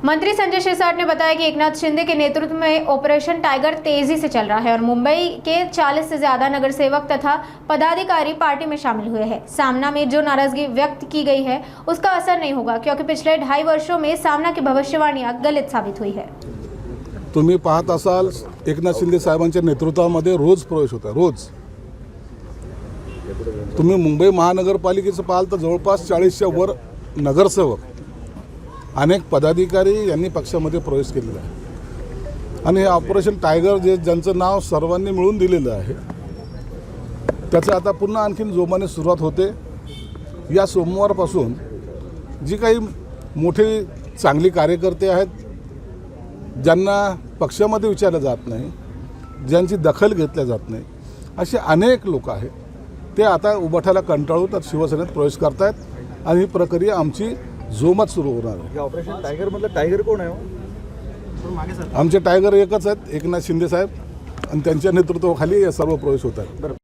मंत्री संजय शिरसाट ने बताया कि एकनाथ शिंदे के नेतृत्व में ऑपरेशन टाइगर तेजी से चल रहा है और मुंबई के 40 से ज्यादा नगर सेवक तथा पदाधिकारी पार्टी में शामिल हुए हैं। सामना में जो नाराजगी व्यक्त की गई है उसका असर नहीं होगा, क्योंकि पिछले 2.5 वर्षों में सामना की भविष्यवाणियां गलत साबित हुई है। तुम्ही पाहत असाल एकनाथ शिंदे साहेबांच्या नेतृत्वामध्ये रोज प्रवेश होता। रोज तुम्ही मुंबई महानगरपालिकेचं पाहाल तर जवळपास 40च्या वर नगरसेवक, अनेक पदाधिकारी यांनी पक्षामध्ये प्रवेश केलेला आहे आणि हे ऑपरेशन टायगर जे ज्यांचं नाव सर्वांनी मिळून दिलेलं आहे त्याचं आता पुन्हा आणखीन जोमाने सुरुवात होते। या सोमवारपासून जी काही मोठे चांगली कार्यकर्ते आहेत, ज्यांना पक्षामध्ये विचारलं जात नाही, ज्यांची दखल घेतल्या जात नाही, असे अनेक लोक आहेत, ते आता उभाटाला कंटाळून आता शिवसेनेत प्रवेश करतायत आणि ही प्रक्रिया आमची जोमात सुरू होणार आहे। ऑपरेशन टायगर मधलं टायगर कोण आहे? आमचे टायगर एकच आहेत, एकनाथ शिंदे साहेब, आणि त्यांच्या नेतृत्वाखाली हे सर्व प्रवेश होत आहेत।